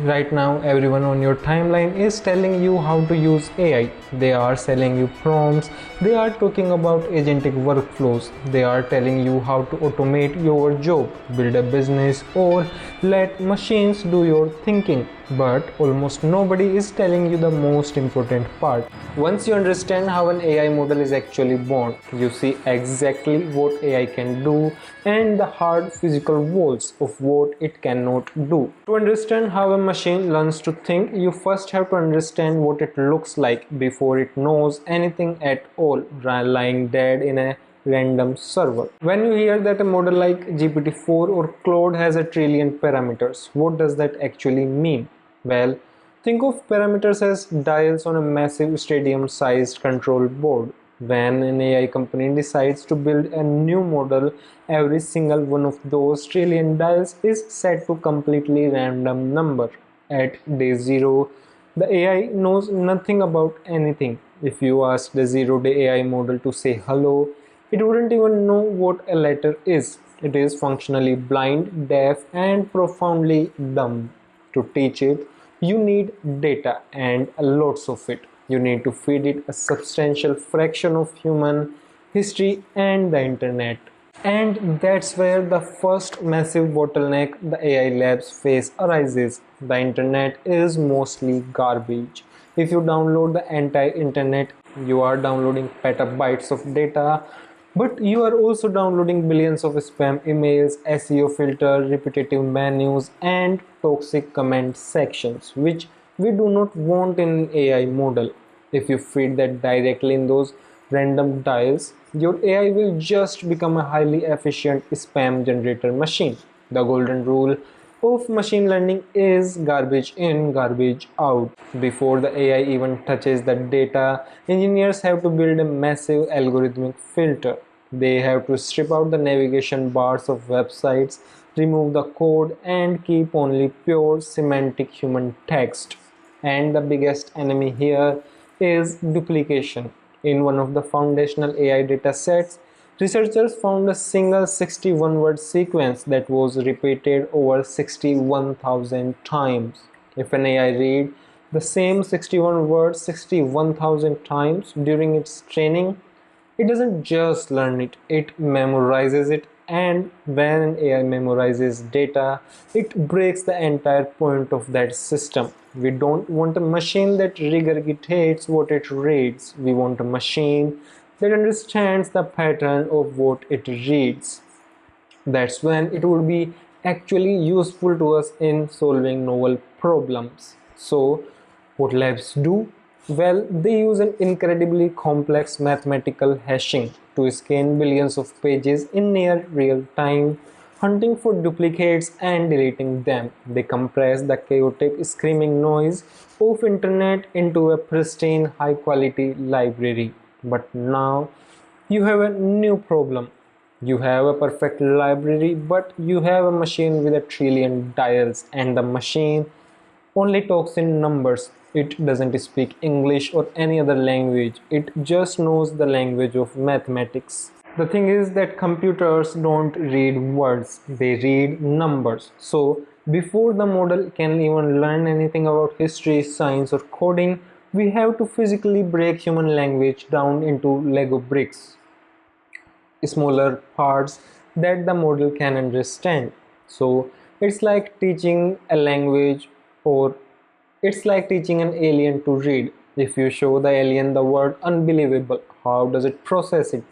Right now, everyone on your timeline is telling you how to use AI. They are selling you prompts, they are talking about agentic workflows, they are telling you how to automate your job, build a business, or let machines do your thinking. But almost nobody is telling you the most important part. Once you understand how an AI model is actually born, you see exactly what AI can do and the hard physical walls of what it cannot do. To understand how a machine learns to think, you first have to understand what it looks like before it knows anything at all, lying dead in a random server. When you hear that a model like GPT-4 or Claude has a trillion parameters, what does that actually mean? Well, think of parameters as dials on a massive stadium-sized control board. When an AI company decides to build a new model, every single one of those trillion dials is set to completely random number. At day 0, the AI knows nothing about anything. If you ask the 0-day AI model to say hello, it wouldn't even know what a letter is. It is functionally blind, deaf, and profoundly dumb. To teach it, you need data and lots of it. You need to feed it a substantial fraction of human history and the internet. And that's where the first massive bottleneck the AI labs face arises. The internet is mostly garbage. If you download the entire internet, you are downloading petabytes of data, but you are also downloading billions of spam emails, SEO filter, repetitive menus, and toxic comment sections, which we do not want in an AI model. If you feed that directly in those random dials, your AI will just become a highly efficient spam generator machine. The golden rule of machine learning is garbage in, garbage out. Before the AI even touches the data, engineers have to build a massive algorithmic filter. They have to strip out the navigation bars of websites, remove the code, and keep only pure semantic human text. And the biggest enemy here is duplication. In one of the foundational AI datasets, researchers found a single 61-word sequence that was repeated over 61,000 times. If an AI read the same 61 words 61,000 times during its training, it doesn't just learn it, it memorizes it. And when an AI memorizes data, it breaks the entire point of that system. We don't want a machine that regurgitates what it reads. We want a machine that understands the pattern of what it reads. That's when it would be actually useful to us in solving novel problems. So, what labs do? Well, they use an incredibly complex mathematical hashing to scan billions of pages in near real time, hunting for duplicates and deleting them. They compress the chaotic screaming noise of internet into a pristine high quality library. But now you have a new problem. You have a perfect library, but you have a machine with a trillion dials, and the machine only talks in numbers. It doesn't speak English or any other language. It just knows the language of mathematics. The thing is that computers don't read words, they read numbers. So, before the model can even learn anything about history, science, or coding, we have to physically break human language down into Lego bricks, smaller parts that the model can understand. So it's like teaching a language, or it's like teaching an alien to read. If you show the alien the word unbelievable, how does it process it?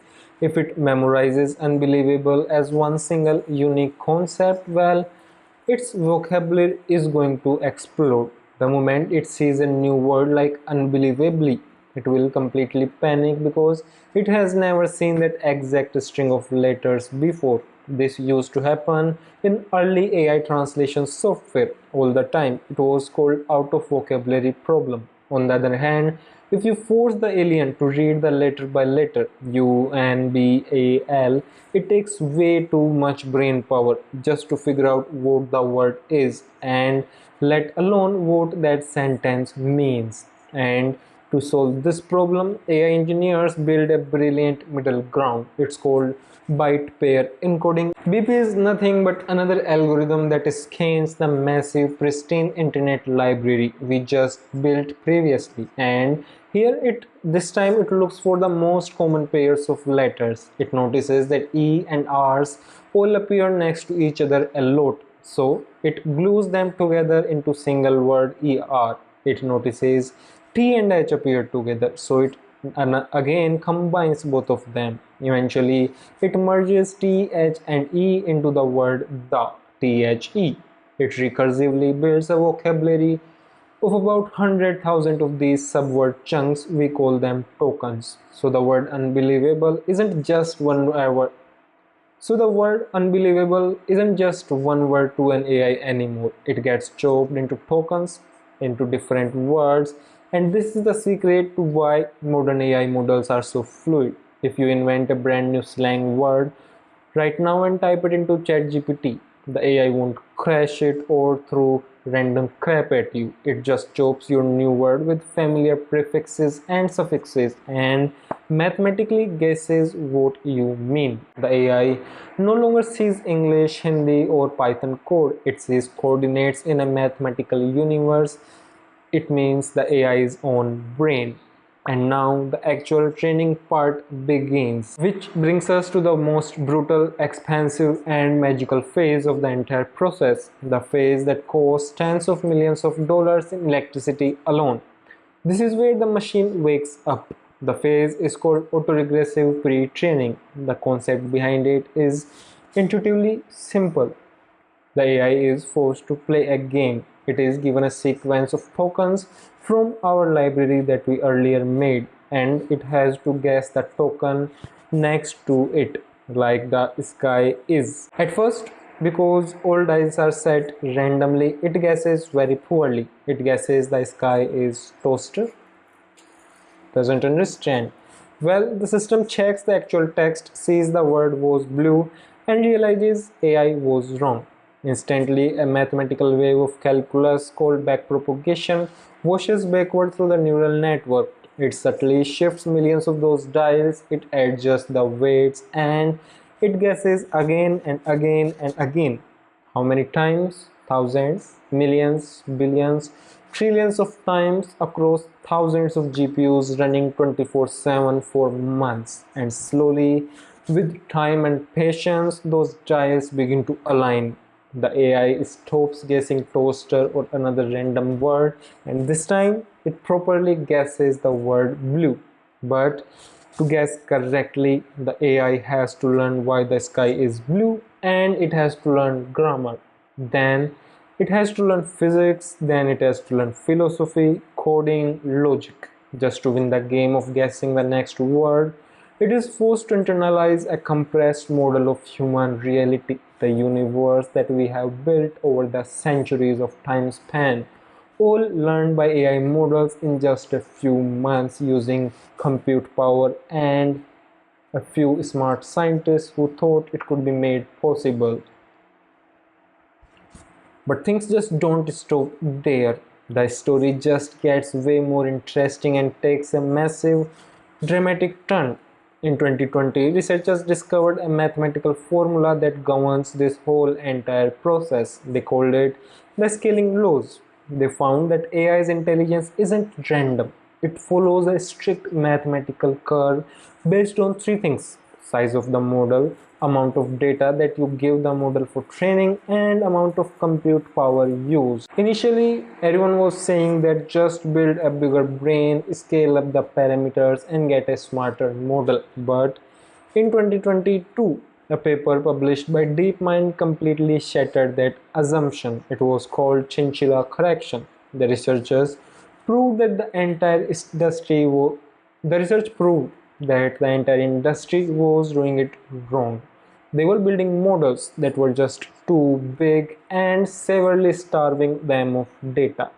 If it memorizes unbelievable as one single unique concept, well, its vocabulary is going to explode. The moment it sees a new word like unbelievably, it will completely panic because it has never seen that exact string of letters before. This used to happen in early AI translation software all the time. It was called out of vocabulary problem. On the other hand, if you force the alien to read the letter by letter, U, N, B, A, L, it takes way too much brain power just to figure out what the word is, and let alone what that sentence means. And To solve this problem, AI engineers build a brilliant middle ground. It's called byte pair encoding. BP is nothing but another algorithm that scans the massive pristine internet library we just built previously, and here this time it looks for the most common pairs of letters. It notices that E and R's all appear next to each other a lot, so it glues them together into single word ER. It notices T and H appear together, so it again combines both of them. Eventually, it merges T, H and E into the word the, THE. It recursively builds a vocabulary of about 100,000 of these subword chunks. We call them tokens. So the word unbelievable isn't just one word. So the word unbelievable isn't just one word to an AI anymore. It gets chopped into tokens, into different words, and this is the secret to why modern AI models are so fluid. If you invent a brand new slang word right now and type it into ChatGPT, the AI won't crash it or throw random crap at you. It just chops your new word with familiar prefixes and suffixes and mathematically guesses what you mean. The AI no longer sees English, Hindi, or Python code, it sees coordinates in a mathematical universe. It means the AI's own brain. And now the actual training part begins, which brings us to the most brutal, expensive, and magical phase of the entire process, the phase that costs tens of millions of dollars in electricity alone. This is where the machine wakes up. The phase is called autoregressive pre-training. The concept behind it is intuitively simple. The AI is forced to play a game. It is given a sequence of tokens from our library that we earlier made, and it has to guess the token next to it, like the sky is. At first, because all dice are set randomly, it guesses very poorly. It guesses the sky is toaster, doesn't understand. Well, the system checks the actual text, sees the word was blue, and realizes AI was wrong. Instantly, a mathematical wave of calculus called backpropagation washes backward through the neural network. It subtly shifts millions of those dials, it adjusts the weights, and it guesses again and again and again. How many times? Thousands, millions, billions, trillions of times across thousands of GPUs running 24/7 for months. And slowly, with time and patience, those dials begin to align. The AI stops guessing toaster or another random word, and this time it properly guesses the word blue. But to guess correctly, the AI has to learn why the sky is blue, and it has to learn grammar. Then it has to learn physics, then it has to learn philosophy, coding, logic. Just to win the game of guessing the next word, it is forced to internalize a compressed model of human reality, the universe that we have built over the centuries of time span, all learned by AI models in just a few months using compute power and a few smart scientists who thought it could be made possible. But things just don't stop there. The story just gets way more interesting and takes a massive dramatic turn. In 2020, researchers discovered a mathematical formula that governs this whole entire process. They called it the scaling laws. They found that AI's intelligence isn't random. It follows a strict mathematical curve based on three things: size of the model, amount of data that you give the model for training, and amount of compute power used. Initially, everyone was saying that just build a bigger brain, scale up the parameters, and get a smarter model. But in 2022, a paper published by DeepMind completely shattered that assumption. It was called chinchilla correction. The researchers proved that the research proved that the entire industry was doing it wrong. They were building models that were just too big and severely starving them of data.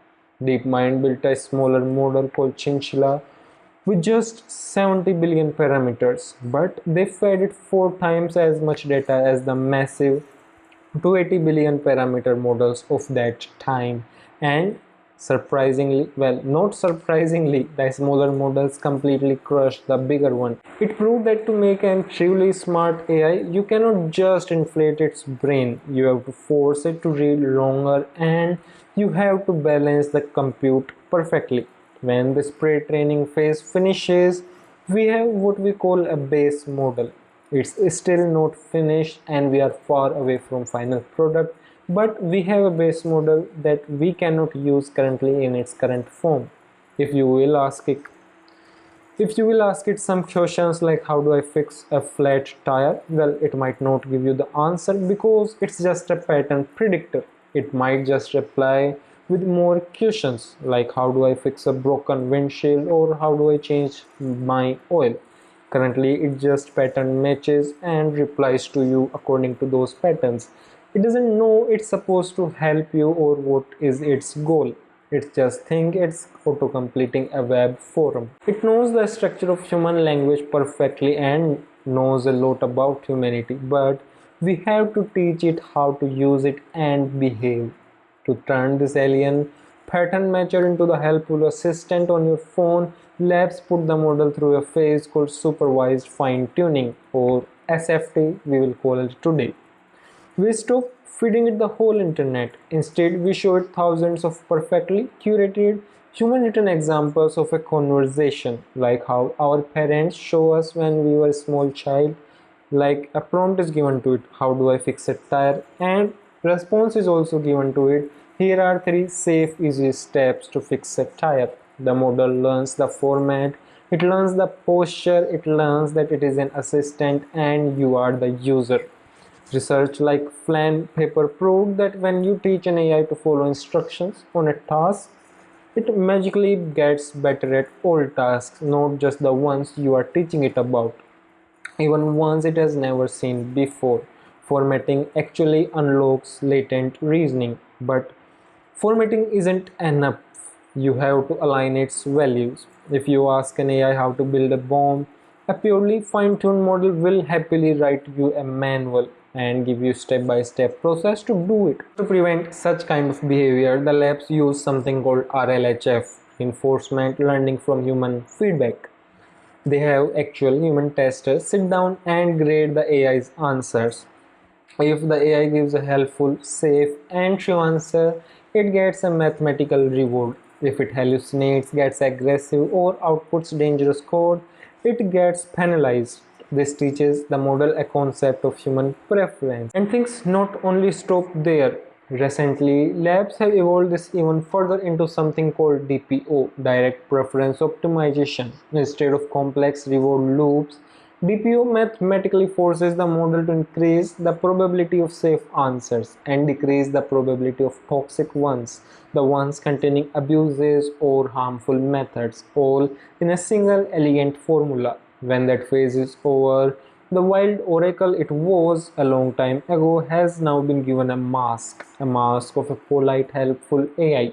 DeepMind built a smaller model called Chinchilla with just 70 billion parameters, but they fed it 4 times as much data as the massive 280 billion parameter models of that time. And Surprisingly, well, not surprisingly, the smaller models completely crushed the bigger one. It proved that to make a truly smart AI, you cannot just inflate its brain. You have to force it to read longer and you have to balance the compute perfectly. When this pre-training phase finishes, we have what we call a base model. It's still not finished and we are far away from final product, but we have a base model that we cannot use currently in its current form. If you will ask it some questions like how do I fix a flat tire, well, it might not give you the answer because it's just a pattern predictor. It might just reply with more questions like how do I fix a broken windshield or how do I change my oil. Currently it just pattern matches and replies to you according to those patterns. It doesn't know it's supposed to help you or what is its goal. It just thinks it's auto-completing a web forum. It knows the structure of human language perfectly and knows a lot about humanity, but we have to teach it how to use it and behave. To turn this alien pattern matcher into the helpful assistant on your phone, labs put the model through a phase called supervised fine-tuning, or SFT we will call it today. We stop feeding it the whole internet. Instead, we show it thousands of perfectly curated human written examples of a conversation, like how our parents show us when we were a small child. Like a prompt is given to it, how do I fix a tire? And response is also given to it, here are three safe, easy steps to fix a tire. The model learns the format, it learns the posture, it learns that it is an assistant and you are the user. Research like Flan paper proved that when you teach an AI to follow instructions on a task, it magically gets better at all tasks, not just the ones you are teaching it about, even ones it has never seen before. Formatting actually unlocks latent reasoning, but formatting isn't enough. You have to align its values. If you ask an AI how to build a bomb, a purely fine-tuned model will happily write you a manual and give you step-by-step process to do it. To prevent such kind of behavior, the labs use something called RLHF, reinforcement learning from human feedback. They have actual human testers sit down and grade the AI's answers. If the AI gives a helpful, safe, and true answer, it gets a mathematical reward. If it hallucinates, gets aggressive, or outputs dangerous code, it gets penalized. This teaches the model a concept of human preference. And things not only stop there. Recently, labs have evolved this even further into something called DPO, direct preference optimization. Instead of complex reward loops, DPO mathematically forces the model to increase the probability of safe answers and decrease the probability of toxic ones, the ones containing abuses or harmful methods, all in a single elegant formula. When that phase is over, the wild oracle it was a long time ago has now been given a mask of a polite, helpful AI.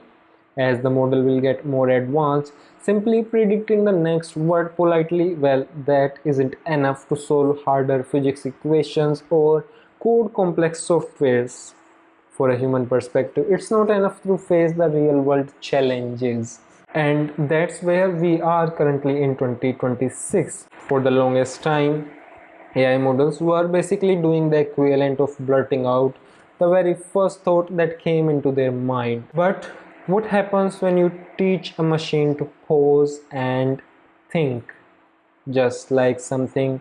As the model will get more advanced, simply predicting the next word politely, well, that isn't enough to solve harder physics equations or code complex softwares. For a human perspective, it's not enough to face the real world challenges. And that's where we are currently in 2026. For the longest time, AI models were basically doing the equivalent of blurting out the very first thought that came into their mind. But what happens when you teach a machine to pause and think? Just like something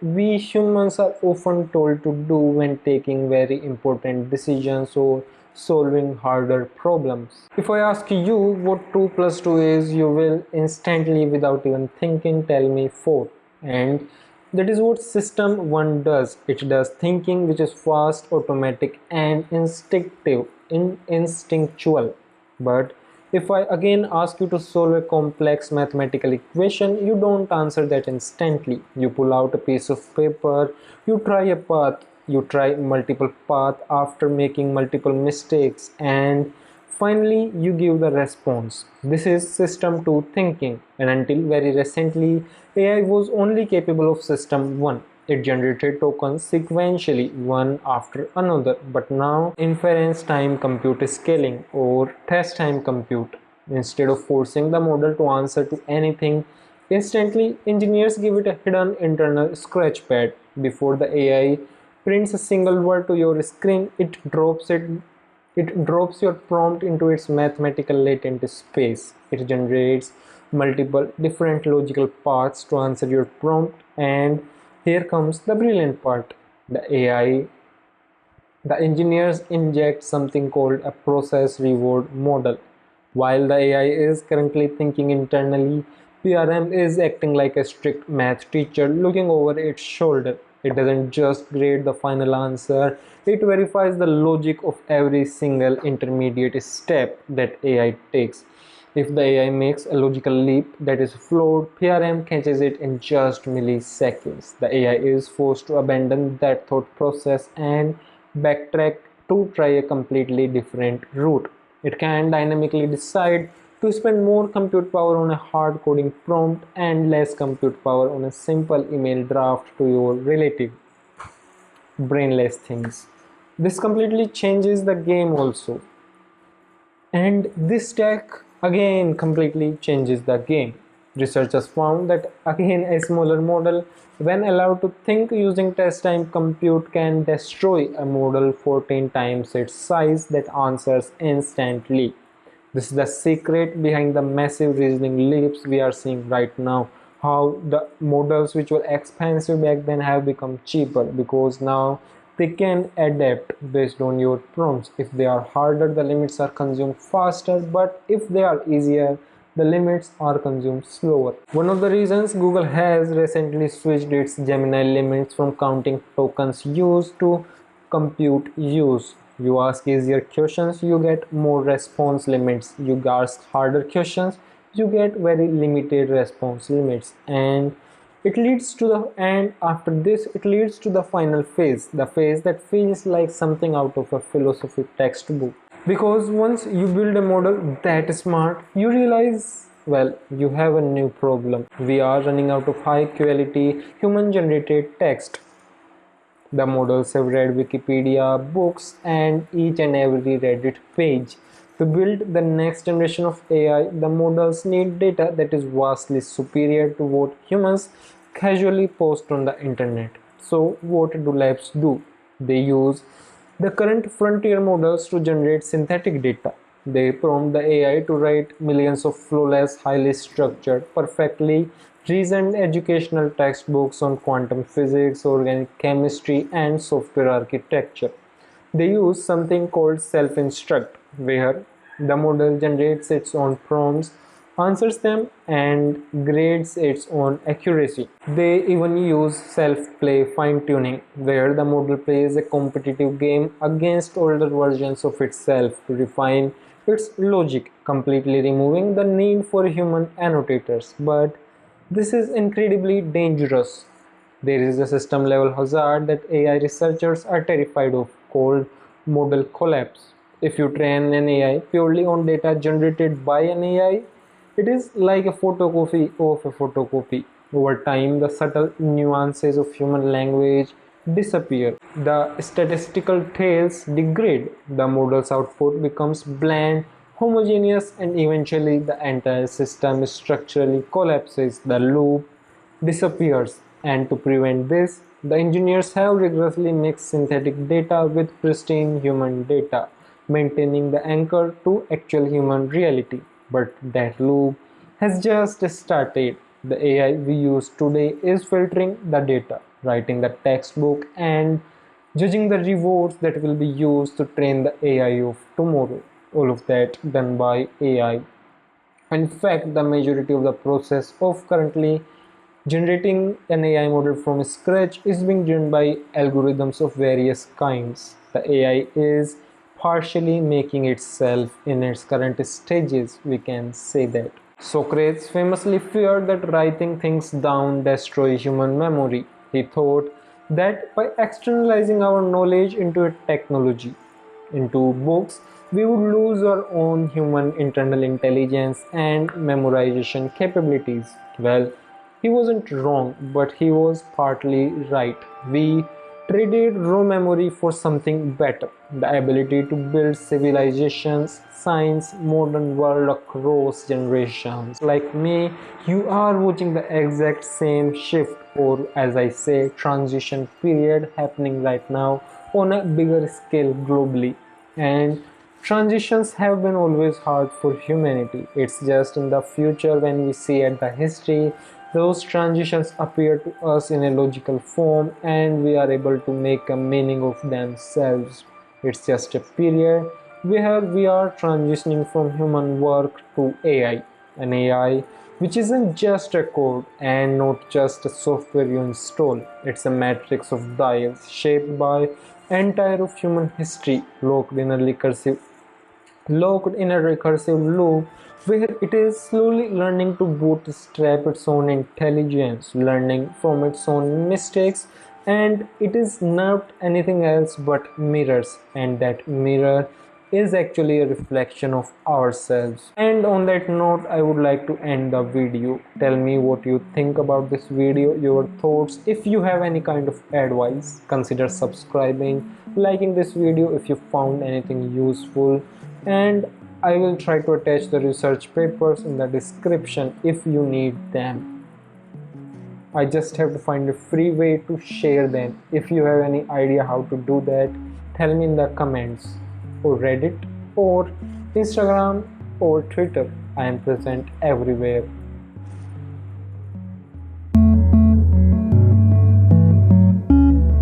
we humans are often told to do when taking very important decisions or solving harder problems. If I ask you what 2 plus 2 is, you will instantly, without even thinking, tell me 4. And that is what system 1 does. It does thinking, which is fast, automatic, and instinctual. But if I again ask you to solve a complex mathematical equation, you don't answer that instantly. You pull out a piece of paper, you try a path, you try multiple paths after making multiple mistakes, and finally you give the response. This is system 2 thinking, and until very recently, AI was only capable of system 1. It generated tokens sequentially, one after another. But now, inference time compute is scaling, or test time compute. Instead of forcing the model to answer to anything instantly, engineers give it a hidden internal scratchpad. Before the AI prints a single word to your screen, it drops your prompt into its mathematical latent space. It generates multiple different logical paths to answer your prompt, and here comes the brilliant part. The engineers inject something called a process reward model. While the AI is currently thinking internally, PRM is acting like a strict math teacher looking over its shoulder. It doesn't just grade the final answer, it verifies the logic of every single intermediate step that AI takes. If the AI makes a logical leap that is flawed, PRM catches it in just milliseconds. The AI is forced to abandon that thought process and backtrack to try a completely different route. It can dynamically decide to spend more compute power on a hard coding prompt and less compute power on a simple email draft to your relative. Brainless things. This completely changes the game also. And this tech again completely changes the game. Researchers found that again a smaller model, when allowed to think using test time compute, can destroy a model 14 times its size that answers instantly. This is the secret behind the massive reasoning leaps we are seeing right now. How the models which were expensive back then have become cheaper because now they can adapt based on your prompts. If they are harder, the limits are consumed faster, but if they are easier, the limits are consumed slower. One of the reasons Google has recently switched its Gemini limits from counting tokens used to compute use. You ask easier questions, you get more response limits. You ask harder questions, you get very limited response limits. And after this it leads to the final phase, the phase that feels like something out of a philosophy textbook. Because once you build a model that smart, you realize, well, you have a new problem. We are running out of high quality human generated text. The models have read Wikipedia, books, and each and every Reddit page. To build the next generation of AI, the models need data that is vastly superior to what humans casually post on the internet. So, what do labs do? They use the current frontier models to generate synthetic data. They prompt the AI to write millions of flawless, highly structured, perfectly reasoned educational textbooks on quantum physics, organic chemistry, and software architecture. They use something called self-instruct, where the model generates its own prompts, answers them, and grades its own accuracy. They even use self-play fine-tuning, where the model plays a competitive game against older versions of itself to refine its logic, completely removing the need for human annotators. But this is incredibly dangerous. There is a system level hazard that AI researchers are terrified of, called model collapse. If you train an AI purely on data generated by an AI, it is like a photocopy of a photocopy. Over time, the subtle nuances of human language disappear. The statistical tails degrade. The model's output becomes bland, homogeneous, and eventually the entire system structurally collapses. The loop disappears. And to prevent this, the engineers have rigorously mixed synthetic data with pristine human data, maintaining the anchor to actual human reality. But that loop has just started. The AI we use today is filtering the data, writing the textbook, and judging the rewards that will be used to train the AI of tomorrow. All of that done by AI. In fact, the majority of the process of currently generating an AI model from scratch is being done by algorithms of various kinds. The AI is partially making itself in its current stages, we can say that. Socrates famously feared that writing things down destroys human memory. He thought that by externalizing our knowledge into a technology, into books, we would lose our own human internal intelligence and memorization capabilities. Well, He wasn't wrong, but he was partly right. We traded raw memory for something better, the ability to build civilizations, science, modern world across generations. Like me, you are watching the exact same shift, or as I say, transition period happening right now on a bigger scale globally. And transitions have been always hard for humanity. It's just in the future when we see at the history, those transitions appear to us in a logical form and we are able to make a meaning of themselves. It's just a period where we are transitioning from human work to AI. An AI which isn't just a code and not just a software you install. It's a matrix of dials shaped by entire of human history locked in a recursive loop where it is slowly learning to bootstrap its own intelligence, learning from its own mistakes, and it is not anything else but mirrors, and that mirror is actually a reflection of ourselves. And on that note, I would like to end the video. Tell me what you think about this video, your thoughts. If you have any kind of advice, consider subscribing, liking this video if you found anything useful, and I will try to attach the research papers in the description if you need them. I just have to find a free way to share them. If you have any idea how to do that, tell me in the comments, or Reddit, or Instagram, or Twitter. I am present everywhere.